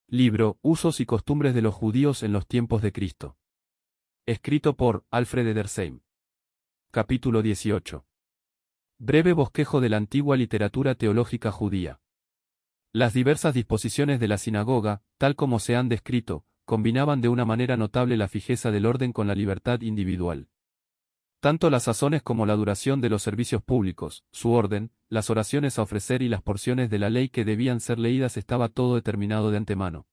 Libro, Usos y costumbres de los judíos en los tiempos de Cristo. Escrito por Alfred Edersheim. Capítulo 18. Breve bosquejo de la antigua literatura teológica judía. Las diversas disposiciones de la sinagoga, tal como se han descrito, combinaban de una manera notable la fijeza del orden con la libertad individual. Tanto las sazones como la duración de los servicios públicos, su orden, las oraciones a ofrecer y las porciones de la ley que debían ser leídas estaba todo determinado de antemano.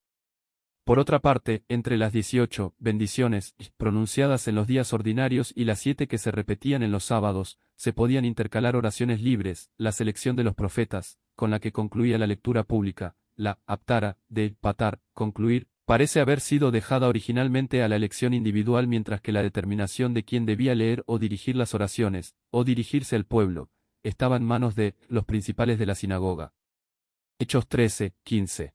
Por otra parte, entre las 18 bendiciones pronunciadas en los días ordinarios y las 7 que se repetían en los sábados, se podían intercalar oraciones libres, la selección de los profetas, con la que concluía la lectura pública, la aptara, de patar, concluir, parece haber sido dejada originalmente a la elección individual, mientras que la determinación de quién debía leer o dirigir las oraciones, o dirigirse al pueblo, estaba en manos de los principales de la sinagoga. Hechos 13:15.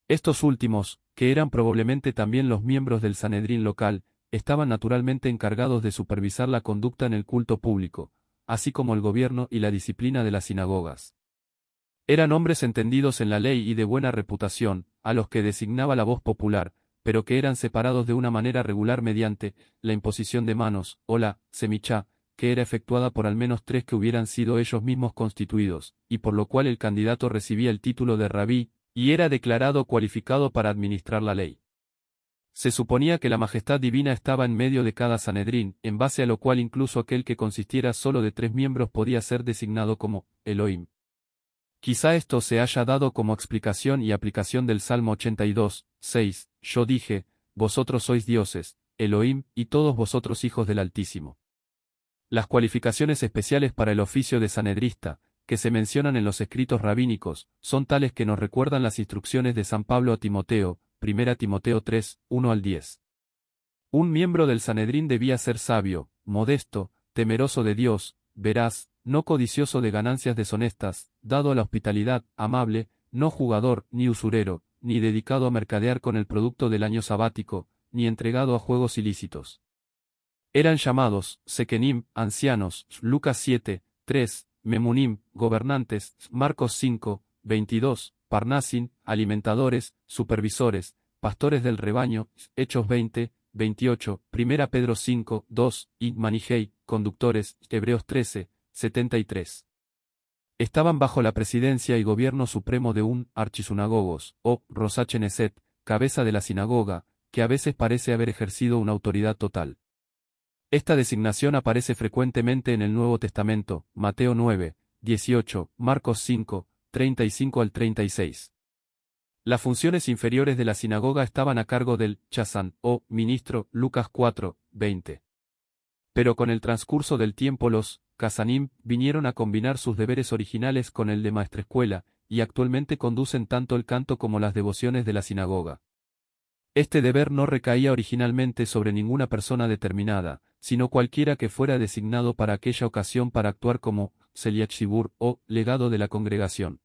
Estos últimos, que eran probablemente también los miembros del Sanedrín local, estaban naturalmente encargados de supervisar la conducta en el culto público, así como el gobierno y la disciplina de las sinagogas. Eran hombres entendidos en la ley y de buena reputación, a los que designaba la voz popular, pero que eran separados de una manera regular mediante la imposición de manos, o la semichá, que era efectuada por al menos 3 que hubieran sido ellos mismos constituidos, y por lo cual el candidato recibía el título de rabí, y era declarado cualificado para administrar la ley. Se suponía que la majestad divina estaba en medio de cada Sanedrín, en base a lo cual incluso aquel que consistiera solo de 3 miembros podía ser designado como Elohim. Quizá esto se haya dado como explicación y aplicación del Salmo 82:6, yo dije, vosotros sois dioses, Elohim, y todos vosotros hijos del Altísimo. Las cualificaciones especiales para el oficio de sanedrista, que se mencionan en los escritos rabínicos, son tales que nos recuerdan las instrucciones de San Pablo a Timoteo, 1 Timoteo 3, 1-10. Un miembro del Sanedrín debía ser sabio, modesto, temeroso de Dios, veraz, no codicioso de ganancias deshonestas, dado a la hospitalidad, amable, no jugador, ni usurero, ni dedicado a mercadear con el producto del año sabático, ni entregado a juegos ilícitos. Eran llamados, sekenim, ancianos, Lucas 7:3, memunim, gobernantes, Marcos 5:22, parnasin, alimentadores, supervisores, pastores del rebaño, Hechos 20:28, 1 Pedro 5:2, y manihei, conductores, Hebreos 13:73. Estaban bajo la presidencia y gobierno supremo de un archisunagogos, o rosacheneset, cabeza de la sinagoga, que a veces parece haber ejercido una autoridad total. Esta designación aparece frecuentemente en el Nuevo Testamento, Mateo 9:18, Marcos 5:35-36. Las funciones inferiores de la sinagoga estaban a cargo del chazán, o ministro, Lucas 4:20. Pero con el transcurso del tiempo los kazanim vinieron a combinar sus deberes originales con el de maestrescuela, y actualmente conducen tanto el canto como las devociones de la sinagoga. Este deber no recaía originalmente sobre ninguna persona determinada, sino cualquiera que fuera designado para aquella ocasión para actuar como Seliach Shibur o legado de la congregación.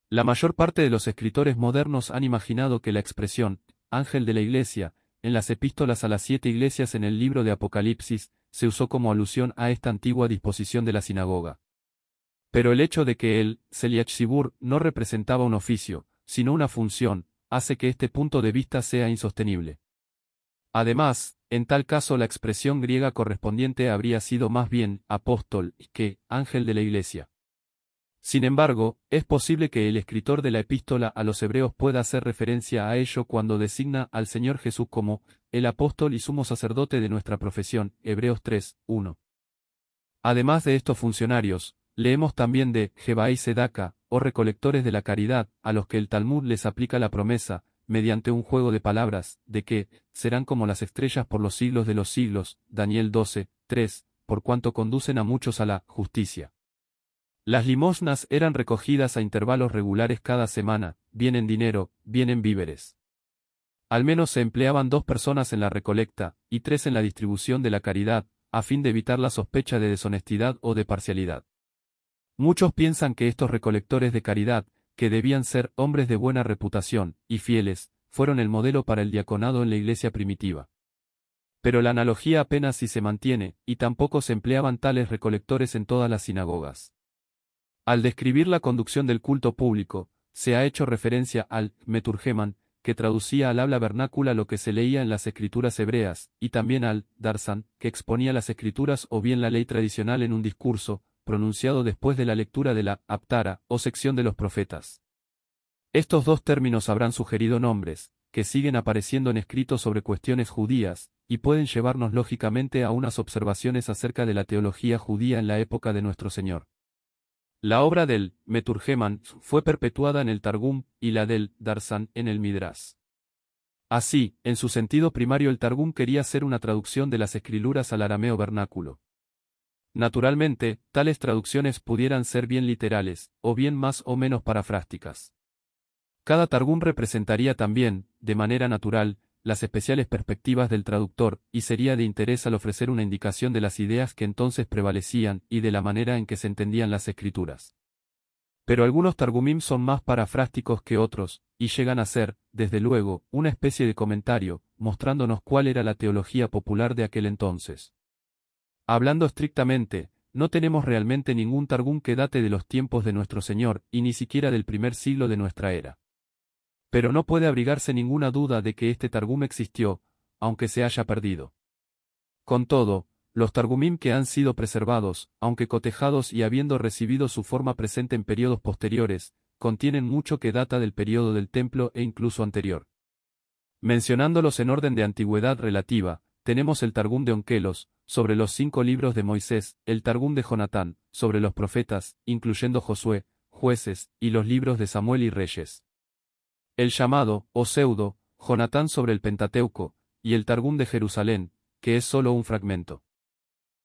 La mayor parte de los escritores modernos han imaginado que la expresión ángel de la iglesia, en las epístolas a las 7 iglesias en el libro de Apocalipsis, se usó como alusión a esta antigua disposición de la sinagoga. Pero el hecho de que el Seliach Shibur no representaba un oficio, sino una función, hace que este punto de vista sea insostenible. Además, en tal caso la expresión griega correspondiente habría sido más bien apóstol que ángel de la iglesia. Sin embargo, es posible que el escritor de la epístola a los hebreos pueda hacer referencia a ello cuando designa al Señor Jesús como el apóstol y sumo sacerdote de nuestra profesión, Hebreos 3:1. Además de estos funcionarios, leemos también de Jebaí Sedaka, o recolectores de la caridad, a los que el Talmud les aplica la promesa, mediante un juego de palabras, de que serán como las estrellas por los siglos de los siglos, Daniel 12:3, por cuanto conducen a muchos a la justicia. Las limosnas eran recogidas a intervalos regulares cada semana, bien en dinero, bien en víveres. Al menos se empleaban 2 personas en la recolecta, y 3 en la distribución de la caridad, a fin de evitar la sospecha de deshonestidad o de parcialidad. Muchos piensan que estos recolectores de caridad, que debían ser hombres de buena reputación, y fieles, fueron el modelo para el diaconado en la iglesia primitiva. Pero la analogía apenas si se mantiene, y tampoco se empleaban tales recolectores en todas las sinagogas. Al describir la conducción del culto público, se ha hecho referencia al Meturgeman, que traducía al habla vernácula lo que se leía en las escrituras hebreas, y también al Darsan, que exponía las escrituras o bien la ley tradicional en un discurso, pronunciado después de la lectura de la Haptara, o sección de los profetas. Estos dos términos habrán sugerido nombres, que siguen apareciendo en escritos sobre cuestiones judías, y pueden llevarnos lógicamente a unas observaciones acerca de la teología judía en la época de nuestro Señor. La obra del Meturgeman fue perpetuada en el Targum, y la del Darsan en el Midrash. Así, en su sentido primario el Targum quería ser una traducción de las escrituras al arameo vernáculo. Naturalmente, tales traducciones pudieran ser bien literales, o bien más o menos parafrásticas. Cada Targum representaría también, de manera natural, las especiales perspectivas del traductor, y sería de interés al ofrecer una indicación de las ideas que entonces prevalecían y de la manera en que se entendían las escrituras. Pero algunos Targumim son más parafrásticos que otros, y llegan a ser, desde luego, una especie de comentario, mostrándonos cuál era la teología popular de aquel entonces. Hablando estrictamente, no tenemos realmente ningún Targum que date de los tiempos de nuestro Señor, y ni siquiera del primer siglo de nuestra era. Pero no puede abrigarse ninguna duda de que este Targum existió, aunque se haya perdido. Con todo, los Targumim que han sido preservados, aunque cotejados y habiendo recibido su forma presente en periodos posteriores, contienen mucho que data del período del templo e incluso anterior. Mencionándolos en orden de antigüedad relativa, tenemos el Targum de Onkelos, sobre los 5 libros de Moisés, el Targum de Jonatán, sobre los profetas, incluyendo Josué, Jueces, y los libros de Samuel y Reyes. El llamado, o pseudo, Jonatán sobre el Pentateuco, y el Targum de Jerusalén, que es solo un fragmento.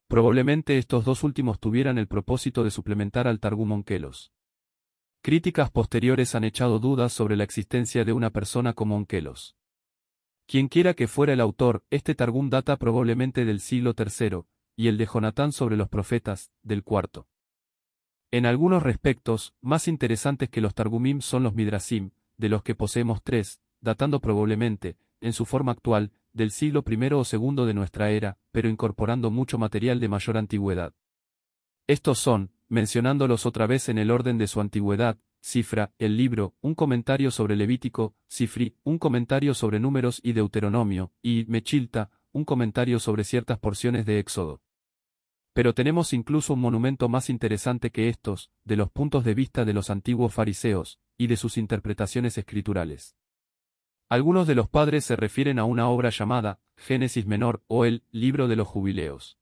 Probablemente estos dos últimos tuvieran el propósito de suplementar al Targum Onkelos. Críticas posteriores han echado dudas sobre la existencia de una persona como Onkelos. Quienquiera que fuera el autor, este Targum data probablemente del siglo III, y el de Jonatán sobre los profetas, del IV. En algunos respectos, más interesantes que los Targumim son los Midrashim, de los que poseemos 3, datando probablemente, en su forma actual, del siglo I o II de nuestra era, pero incorporando mucho material de mayor antigüedad. Estos son, mencionándolos otra vez en el orden de su antigüedad, Sifra, el libro, un comentario sobre Levítico, Sifri, un comentario sobre Números y Deuteronomio, y Mechilta, un comentario sobre ciertas porciones de Éxodo. Pero tenemos incluso un monumento más interesante que estos, de los puntos de vista de los antiguos fariseos, y de sus interpretaciones escriturales. Algunos de los padres se refieren a una obra llamada Génesis Menor o el Libro de los Jubileos.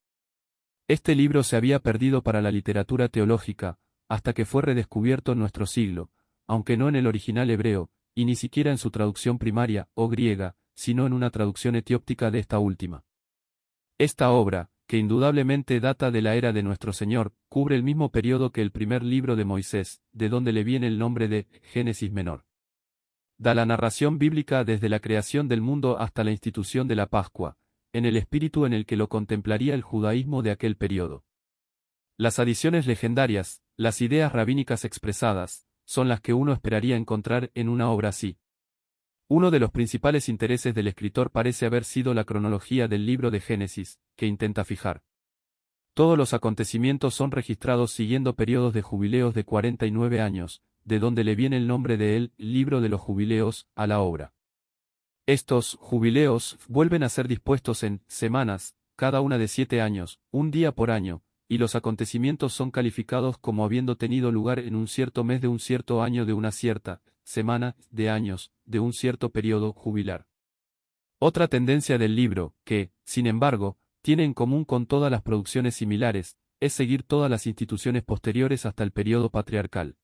Este libro se había perdido para la literatura teológica, hasta que fue redescubierto en nuestro siglo, aunque no en el original hebreo, y ni siquiera en su traducción primaria, o griega, sino en una traducción etióptica de esta última. Esta obra, que indudablemente data de la era de nuestro Señor, cubre el mismo periodo que el primer libro de Moisés, de donde le viene el nombre de Génesis Menor. Da la narración bíblica desde la creación del mundo hasta la institución de la Pascua, en el espíritu en el que lo contemplaría el judaísmo de aquel periodo. Las adiciones legendarias, las ideas rabínicas expresadas, son las que uno esperaría encontrar en una obra así. Uno de los principales intereses del escritor parece haber sido la cronología del libro de Génesis, que intenta fijar. Todos los acontecimientos son registrados siguiendo periodos de jubileos de 49 años, de donde le viene el nombre de el Libro de los Jubileos a la obra. Estos jubileos vuelven a ser dispuestos en semanas, cada una de 7 años, un día por año, y los acontecimientos son calificados como habiendo tenido lugar en un cierto mes de un cierto año de una cierta semana de años, de un cierto periodo jubilar. Otra tendencia del libro, que, sin embargo, tiene en común con todas las producciones similares, es seguir todas las instituciones posteriores hasta el periodo patriarcal.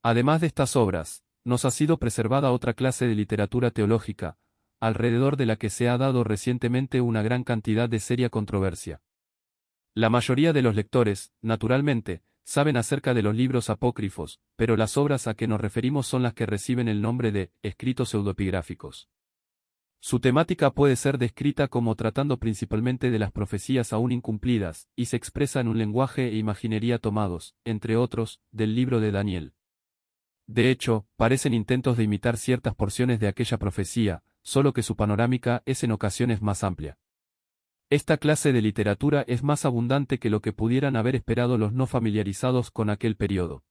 Además de estas obras, nos ha sido preservada otra clase de literatura teológica, alrededor de la que se ha dado recientemente una gran cantidad de seria controversia. La mayoría de los lectores, naturalmente, saben acerca de los libros apócrifos, pero las obras a que nos referimos son las que reciben el nombre de escritos pseudoepigráficos. Su temática puede ser descrita como tratando principalmente de las profecías aún incumplidas, y se expresa en un lenguaje e imaginería tomados, entre otros, del libro de Daniel. De hecho, parecen intentos de imitar ciertas porciones de aquella profecía, solo que su panorámica es en ocasiones más amplia. Esta clase de literatura es más abundante que lo que pudieran haber esperado los no familiarizados con aquel periodo.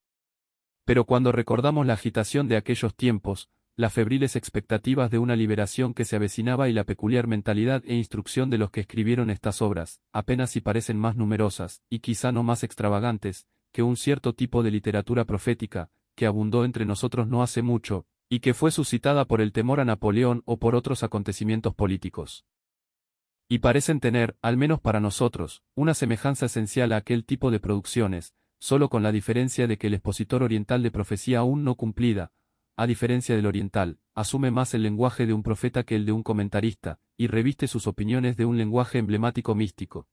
Pero cuando recordamos la agitación de aquellos tiempos, las febriles expectativas de una liberación que se avecinaba y la peculiar mentalidad e instrucción de los que escribieron estas obras, apenas si parecen más numerosas, y quizá no más extravagantes, que un cierto tipo de literatura profética, que abundó entre nosotros no hace mucho, y que fue suscitada por el temor a Napoleón o por otros acontecimientos políticos. Y parecen tener, al menos para nosotros, una semejanza esencial a aquel tipo de producciones, solo con la diferencia de que el expositor oriental de profecía aún no cumplida, a diferencia del oriental, asume más el lenguaje de un profeta que el de un comentarista, y reviste sus opiniones de un lenguaje emblemático místico.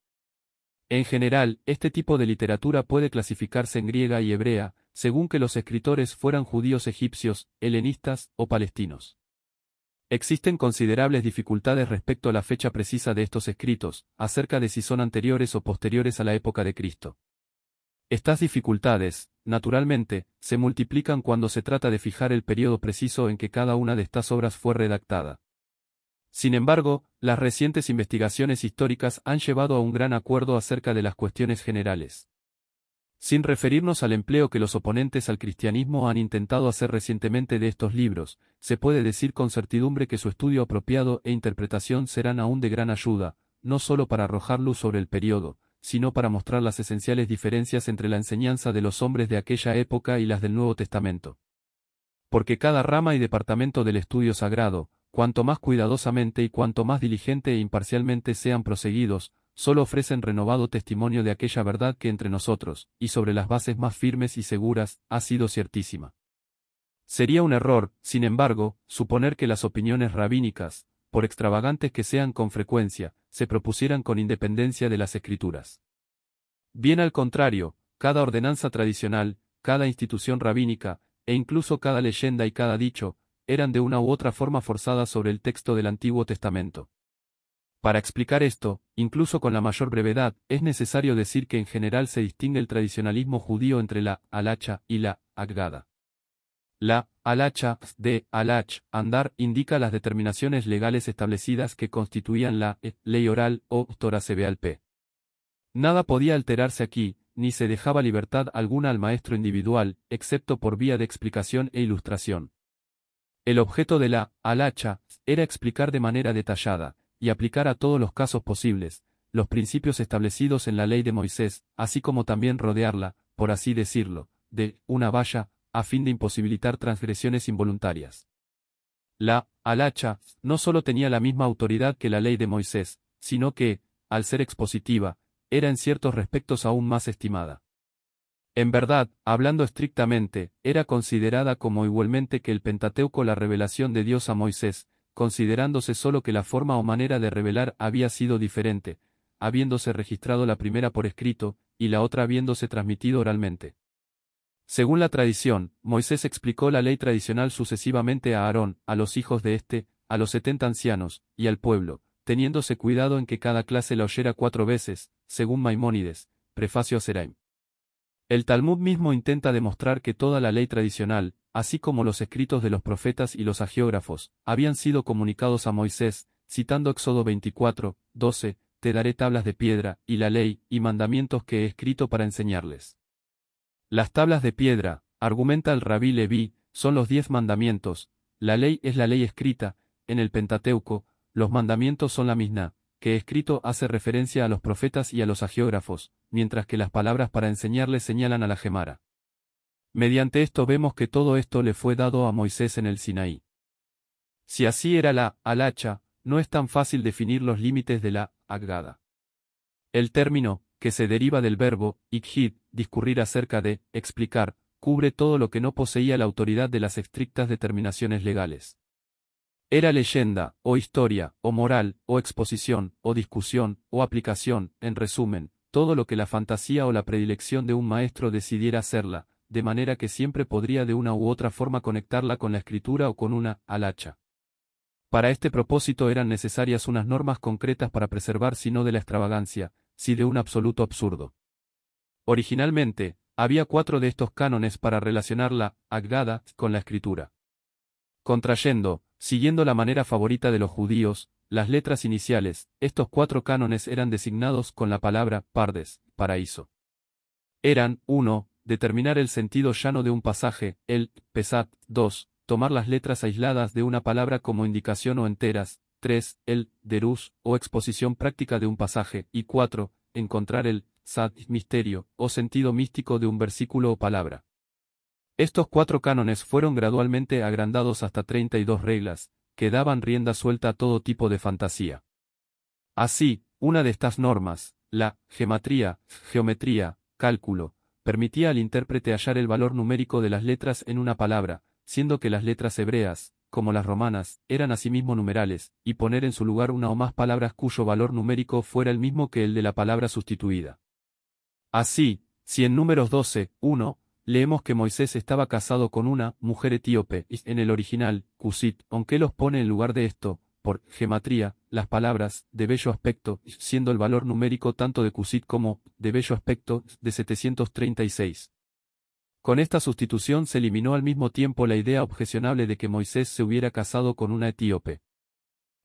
En general, este tipo de literatura puede clasificarse en griega y hebrea, según que los escritores fueran judíos egipcios, helenistas o palestinos. Existen considerables dificultades respecto a la fecha precisa de estos escritos, acerca de si son anteriores o posteriores a la época de Cristo. Estas dificultades, naturalmente, se multiplican cuando se trata de fijar el periodo preciso en que cada una de estas obras fue redactada. Sin embargo, las recientes investigaciones históricas han llevado a un gran acuerdo acerca de las cuestiones generales. Sin referirnos al empleo que los oponentes al cristianismo han intentado hacer recientemente de estos libros, se puede decir con certidumbre que su estudio apropiado e interpretación serán aún de gran ayuda, no solo para arrojar luz sobre el periodo, sino para mostrar las esenciales diferencias entre la enseñanza de los hombres de aquella época y las del Nuevo Testamento. Porque cada rama y departamento del estudio sagrado, cuanto más cuidadosamente y cuanto más diligente e imparcialmente sean proseguidos, solo ofrecen renovado testimonio de aquella verdad que entre nosotros, y sobre las bases más firmes y seguras, ha sido ciertísima. Sería un error, sin embargo, suponer que las opiniones rabínicas, por extravagantes que sean con frecuencia, se propusieran con independencia de las Escrituras. Bien al contrario, cada ordenanza tradicional, cada institución rabínica, e incluso cada leyenda y cada dicho, eran de una u otra forma forzadas sobre el texto del Antiguo Testamento. Para explicar esto, incluso con la mayor brevedad, es necesario decir que en general se distingue el tradicionalismo judío entre la halacha y la Haggadah. La halacha de halach, andar, indica las determinaciones legales establecidas que constituían la ley oral o Torah Sebeal P. Nada podía alterarse aquí, ni se dejaba libertad alguna al maestro individual, excepto por vía de explicación e ilustración. El objeto de la halacha era explicar de manera detallada, y aplicar a todos los casos posibles, los principios establecidos en la ley de Moisés, así como también rodearla, por así decirlo, de una valla, a fin de imposibilitar transgresiones involuntarias. La halacha no solo tenía la misma autoridad que la ley de Moisés, sino que, al ser expositiva, era en ciertos respectos aún más estimada. En verdad, hablando estrictamente, era considerada como igualmente que el Pentateuco la revelación de Dios a Moisés, considerándose solo que la forma o manera de revelar había sido diferente, habiéndose registrado la primera por escrito, y la otra habiéndose transmitido oralmente. Según la tradición, Moisés explicó la ley tradicional sucesivamente a Aarón, a los hijos de éste, a los 70 ancianos, y al pueblo, teniéndose cuidado en que cada clase la oyera 4 veces, según Maimónides, Prefacio a Seraim. El Talmud mismo intenta demostrar que toda la ley tradicional, así como los escritos de los profetas y los hagiógrafos, habían sido comunicados a Moisés, citando Éxodo 24, 12, te daré tablas de piedra, y la ley, y mandamientos que he escrito para enseñarles. Las tablas de piedra, argumenta el Rabí Leví, son los 10 mandamientos, la ley es la ley escrita, en el Pentateuco, los mandamientos son la Misná, que escrito hace referencia a los profetas y a los hagiógrafos, mientras que las palabras para enseñarles señalan a la Gemara. Mediante esto vemos que todo esto le fue dado a Moisés en el Sinaí. Si así era la halacha, no es tan fácil definir los límites de la Haggadah. El término, que se deriva del verbo ikhid, discurrir acerca de, explicar, cubre todo lo que no poseía la autoridad de las estrictas determinaciones legales. Era leyenda, o historia, o moral, o exposición, o discusión, o aplicación, en resumen, todo lo que la fantasía o la predilección de un maestro decidiera hacerla, de manera que siempre podría de una u otra forma conectarla con la escritura o con una halacha. Para este propósito eran necesarias unas normas concretas para preservar si no de la extravagancia, si de un absoluto absurdo. Originalmente, había 4 de estos cánones para relacionar la Haggadah con la escritura. Contrayendo, siguiendo la manera favorita de los judíos, las letras iniciales, estos 4 cánones eran designados con la palabra pardes, paraíso. Eran, 1, determinar el sentido llano de un pasaje, el pesat. 2. Tomar las letras aisladas de una palabra como indicación o enteras. 3. El derus, o exposición práctica de un pasaje. Y 4. Encontrar el sad, misterio, o sentido místico de un versículo o palabra. Estos 4 cánones fueron gradualmente agrandados hasta 32 reglas, que daban rienda suelta a todo tipo de fantasía. Así, una de estas normas, la geometría, cálculo, permitía al intérprete hallar el valor numérico de las letras en una palabra, siendo que las letras hebreas, como las romanas, eran asimismo numerales, y poner en su lugar una o más palabras cuyo valor numérico fuera el mismo que el de la palabra sustituida. Así, si en Números 12:1, leemos que Moisés estaba casado con una mujer etíope, y en el original, Cusit, aunque los pone en lugar de esto, por gematría, las palabras, de bello aspecto, siendo el valor numérico tanto de Cusit como, de bello aspecto, de 736. Con esta sustitución se eliminó al mismo tiempo la idea objecionable de que Moisés se hubiera casado con una etíope.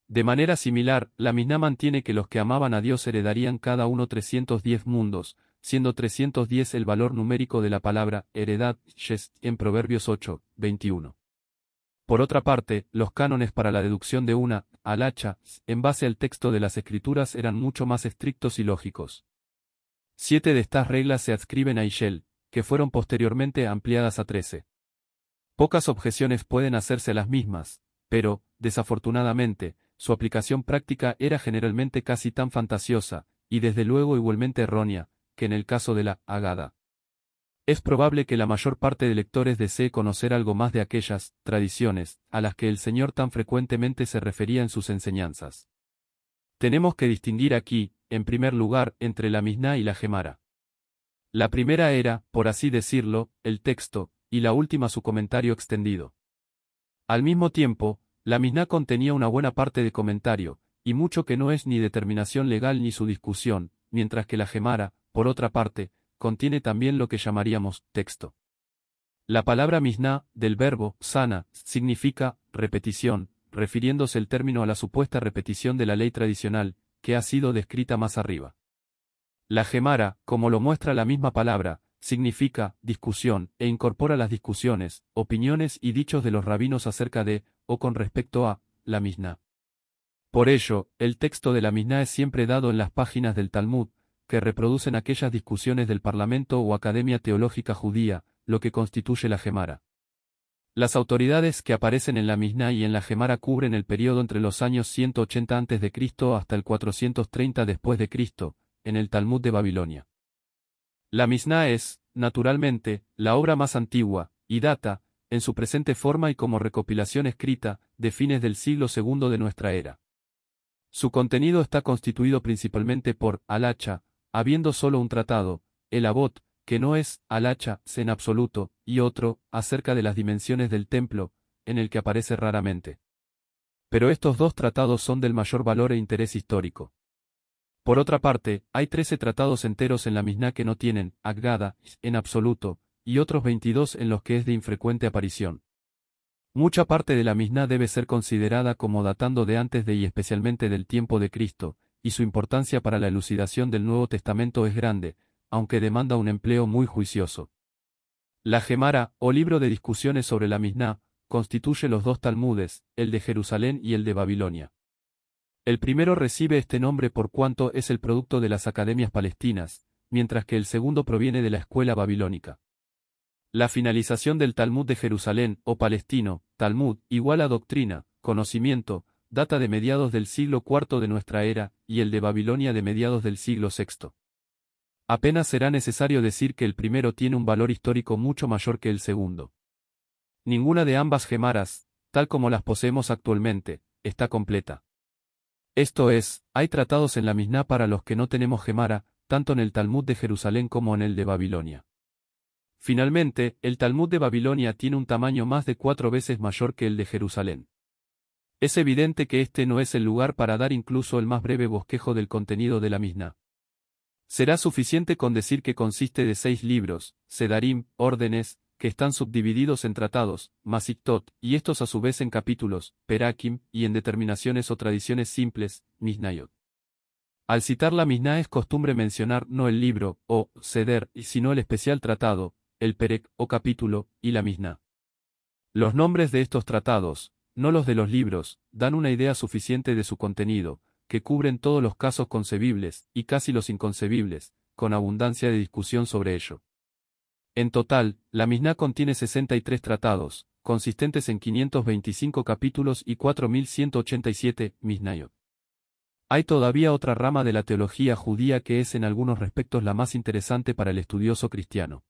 De manera similar, la Misná mantiene que los que amaban a Dios heredarían cada uno 310 mundos, siendo 310 el valor numérico de la palabra heredad, en Proverbios 8:21. Por otra parte, los cánones para la deducción de una halacha, en base al texto de las Escrituras eran mucho más estrictos y lógicos. 7 de estas reglas se adscriben a Ishel, que fueron posteriormente ampliadas a 13. Pocas objeciones pueden hacerse a las mismas, pero, desafortunadamente, su aplicación práctica era generalmente casi tan fantasiosa, y desde luego igualmente errónea, que en el caso de la Agada. Es probable que la mayor parte de lectores desee conocer algo más de aquellas tradiciones a las que el Señor tan frecuentemente se refería en sus enseñanzas. Tenemos que distinguir aquí, en primer lugar, entre la Misná y la Gemara. La primera era, por así decirlo, el texto, y la última su comentario extendido. Al mismo tiempo, la Misná contenía una buena parte de comentario, y mucho que no es ni determinación legal ni su discusión, mientras que la Gemara, por otra parte, contiene también lo que llamaríamos texto. La palabra Misná, del verbo sana, significa repetición, refiriéndose el término a la supuesta repetición de la ley tradicional, que ha sido descrita más arriba. La Gemara, como lo muestra la misma palabra, significa discusión, e incorpora las discusiones, opiniones y dichos de los rabinos acerca de, o con respecto a, la Misná. Por ello, el texto de la Misná es siempre dado en las páginas del Talmud, que reproducen aquellas discusiones del Parlamento o Academia Teológica Judía, lo que constituye la Gemara. Las autoridades que aparecen en la Misná y en la Gemara cubren el periodo entre los años 180 a.C. hasta el 430 después de Cristo, en el Talmud de Babilonia. La Misná es, naturalmente, la obra más antigua, y data, en su presente forma y como recopilación escrita, de fines del siglo II de nuestra era. Su contenido está constituido principalmente por halacha, habiendo solo un tratado, el Avot, que no es halacha en absoluto, y otro, acerca de las dimensiones del templo, en el que aparece raramente. Pero estos 2 tratados son del mayor valor e interés histórico. Por otra parte, hay 13 tratados enteros en la Misná que no tienen Agada en absoluto, y otros 22 en los que es de infrecuente aparición. Mucha parte de la Misná debe ser considerada como datando de antes de y especialmente del tiempo de Cristo, y su importancia para la elucidación del Nuevo Testamento es grande, aunque demanda un empleo muy juicioso. La Gemara, o libro de discusiones sobre la Misná, constituye los 2 Talmudes, el de Jerusalén y el de Babilonia. El primero recibe este nombre por cuanto es el producto de las academias palestinas, mientras que el segundo proviene de la escuela babilónica. La finalización del Talmud de Jerusalén, o palestino, Talmud, igual a doctrina, conocimiento, data de mediados del siglo IV de nuestra era, y el de Babilonia de mediados del siglo VI. Apenas será necesario decir que el primero tiene un valor histórico mucho mayor que el segundo. Ninguna de ambas gemaras, tal como las poseemos actualmente, está completa. Esto es, hay tratados en la Misná para los que no tenemos gemara, tanto en el Talmud de Jerusalén como en el de Babilonia. Finalmente, el Talmud de Babilonia tiene un tamaño más de 4 veces mayor que el de Jerusalén. Es evidente que este no es el lugar para dar incluso el más breve bosquejo del contenido de la Misná. Será suficiente con decir que consiste de 6 libros, sedarim, órdenes, que están subdivididos en tratados, masiktot, y estos a su vez en capítulos, perakim, y en determinaciones o tradiciones simples, misnayot. Al citar la Misná es costumbre mencionar no el libro, o seder, sino el especial tratado, el Perek o capítulo, y la Misná. Los nombres de estos tratados, no los de los libros, dan una idea suficiente de su contenido, que cubren todos los casos concebibles, y casi los inconcebibles, con abundancia de discusión sobre ello. En total, la Misná contiene 63 tratados, consistentes en 525 capítulos y 4187 Misnayot. Hay todavía otra rama de la teología judía que es en algunos aspectos la más interesante para el estudioso cristiano.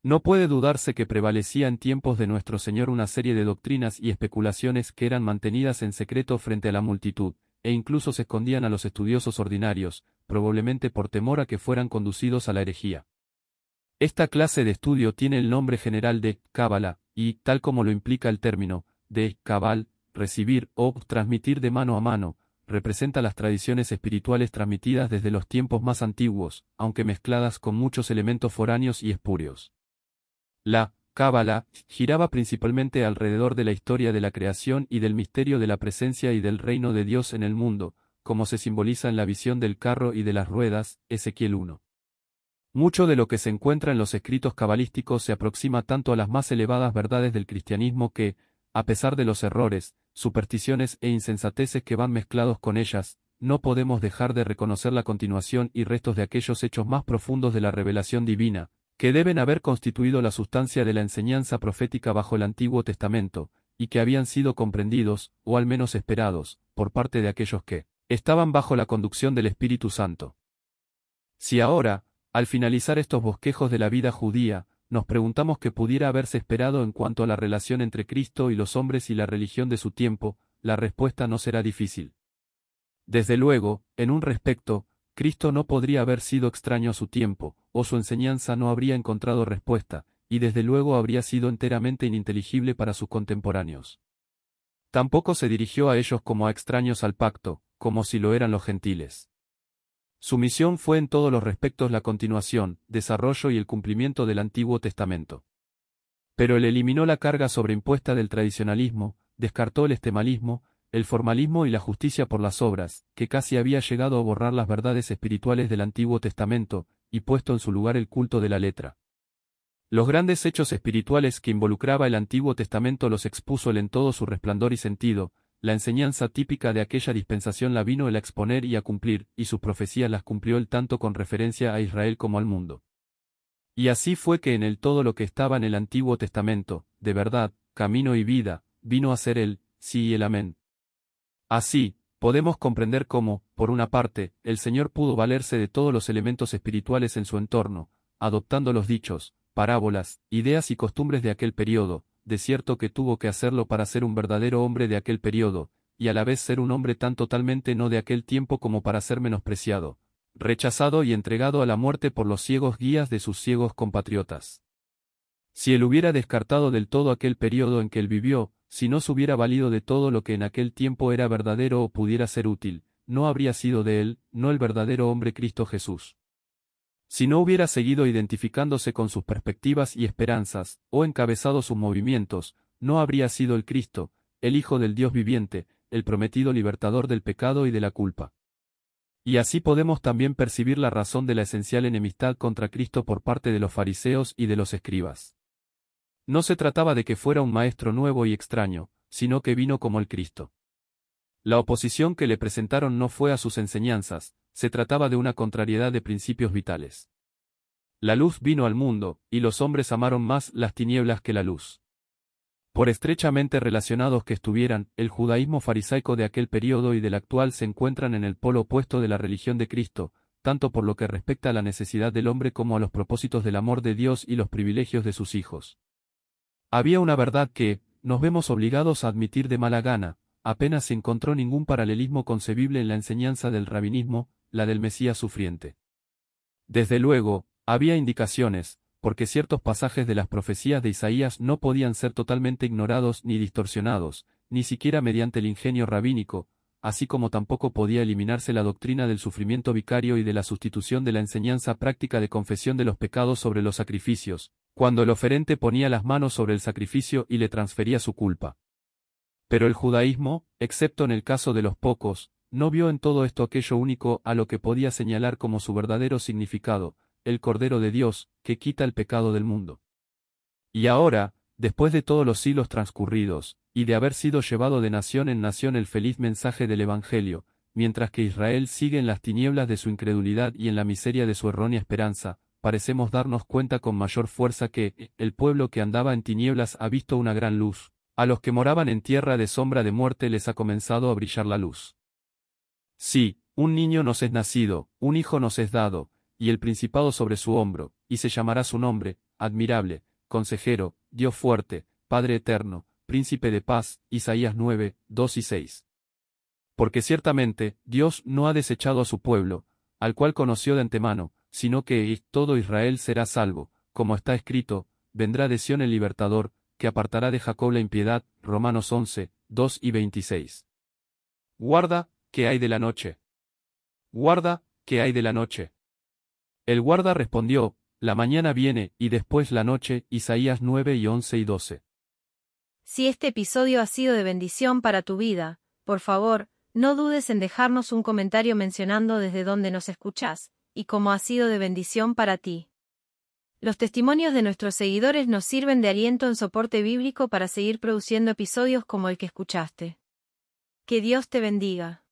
No puede dudarse que prevalecía en tiempos de nuestro Señor una serie de doctrinas y especulaciones que eran mantenidas en secreto frente a la multitud, e incluso se escondían a los estudiosos ordinarios, probablemente por temor a que fueran conducidos a la herejía. Esta clase de estudio tiene el nombre general de Cábala, y, tal como lo implica el término, de Cabal, recibir o transmitir de mano a mano, representa las tradiciones espirituales transmitidas desde los tiempos más antiguos, aunque mezcladas con muchos elementos foráneos y espurios. La Cábala giraba principalmente alrededor de la historia de la creación y del misterio de la presencia y del reino de Dios en el mundo, como se simboliza en la visión del carro y de las ruedas, Ezequiel 1. Mucho de lo que se encuentra en los escritos cabalísticos se aproxima tanto a las más elevadas verdades del cristianismo que, a pesar de los errores, supersticiones e insensateces que van mezclados con ellas, no podemos dejar de reconocer la continuación y restos de aquellos hechos más profundos de la revelación divina, que deben haber constituido la sustancia de la enseñanza profética bajo el Antiguo Testamento, y que habían sido comprendidos, o al menos esperados, por parte de aquellos que estaban bajo la conducción del Espíritu Santo. Si ahora, al finalizar estos bosquejos de la vida judía, nos preguntamos qué pudiera haberse esperado en cuanto a la relación entre Cristo y los hombres y la religión de su tiempo, la respuesta no será difícil. Desde luego, en un respecto, Cristo no podría haber sido extraño a su tiempo, o su enseñanza no habría encontrado respuesta, y desde luego habría sido enteramente ininteligible para sus contemporáneos. Tampoco se dirigió a ellos como a extraños al pacto, como si lo eran los gentiles. Su misión fue en todos los respectos la continuación, desarrollo y el cumplimiento del Antiguo Testamento. Pero él eliminó la carga sobreimpuesta del tradicionalismo, descartó el estemalismo, el formalismo y la justicia por las obras, que casi había llegado a borrar las verdades espirituales del Antiguo Testamento, y puesto en su lugar el culto de la letra. Los grandes hechos espirituales que involucraba el Antiguo Testamento los expuso él en todo su resplandor y sentido. La enseñanza típica de aquella dispensación la vino él a exponer y a cumplir, y sus profecías las cumplió él tanto con referencia a Israel como al mundo. Y así fue que en él todo lo que estaba en el Antiguo Testamento, de verdad, camino y vida, vino a ser él, sí y el amén. Así, podemos comprender cómo, por una parte, el Señor pudo valerse de todos los elementos espirituales en su entorno, adoptando los dichos, parábolas, ideas y costumbres de aquel período. De cierto que tuvo que hacerlo para ser un verdadero hombre de aquel período, y a la vez ser un hombre tan totalmente no de aquel tiempo como para ser menospreciado, rechazado y entregado a la muerte por los ciegos guías de sus ciegos compatriotas. Si él hubiera descartado del todo aquel período en que él vivió, si no se hubiera valido de todo lo que en aquel tiempo era verdadero o pudiera ser útil, no habría sido de él, no el verdadero hombre Cristo Jesús. Si no hubiera seguido identificándose con sus perspectivas y esperanzas, o encabezado sus movimientos, no habría sido el Cristo, el Hijo del Dios viviente, el prometido libertador del pecado y de la culpa. Y así podemos también percibir la razón de la esencial enemistad contra Cristo por parte de los fariseos y de los escribas. No se trataba de que fuera un maestro nuevo y extraño, sino que vino como el Cristo. La oposición que le presentaron no fue a sus enseñanzas, se trataba de una contrariedad de principios vitales. La luz vino al mundo, y los hombres amaron más las tinieblas que la luz. Por estrechamente relacionados que estuvieran, el judaísmo farisaico de aquel período y del actual se encuentran en el polo opuesto de la religión de Cristo, tanto por lo que respecta a la necesidad del hombre como a los propósitos del amor de Dios y los privilegios de sus hijos. Había una verdad que, nos vemos obligados a admitir de mala gana, apenas se encontró ningún paralelismo concebible en la enseñanza del rabinismo, la del Mesías sufriente. Desde luego, había indicaciones, porque ciertos pasajes de las profecías de Isaías no podían ser totalmente ignorados ni distorsionados, ni siquiera mediante el ingenio rabínico, así como tampoco podía eliminarse la doctrina del sufrimiento vicario y de la sustitución de la enseñanza práctica de confesión de los pecados sobre los sacrificios, cuando el oferente ponía las manos sobre el sacrificio y le transfería su culpa. Pero el judaísmo, excepto en el caso de los pocos, no vio en todo esto aquello único a lo que podía señalar como su verdadero significado, el Cordero de Dios, que quita el pecado del mundo. Y ahora, después de todos los siglos transcurridos, y de haber sido llevado de nación en nación el feliz mensaje del Evangelio, mientras que Israel sigue en las tinieblas de su incredulidad y en la miseria de su errónea esperanza, parecemos darnos cuenta con mayor fuerza que, el pueblo que andaba en tinieblas ha visto una gran luz, a los que moraban en tierra de sombra de muerte les ha comenzado a brillar la luz. Sí, un niño nos es nacido, un hijo nos es dado, y el principado sobre su hombro, y se llamará su nombre, admirable, consejero, Dios fuerte, Padre eterno, príncipe de paz, Isaías 9, 2 y 6. Porque ciertamente, Dios no ha desechado a su pueblo, al cual conoció de antemano, sino que todo Israel será salvo, como está escrito, vendrá de Sión el libertador, que apartará de Jacob la impiedad, Romanos 11, 2 y 26. Guarda, ¿qué hay de la noche? Guarda, ¿qué hay de la noche? El guarda respondió, la mañana viene, y después la noche, Isaías 9 y 11 y 12. Si este episodio ha sido de bendición para tu vida, por favor, no dudes en dejarnos un comentario mencionando desde dónde nos escuchás, y cómo ha sido de bendición para ti. Los testimonios de nuestros seguidores nos sirven de aliento en soporte bíblico para seguir produciendo episodios como el que escuchaste. Que Dios te bendiga.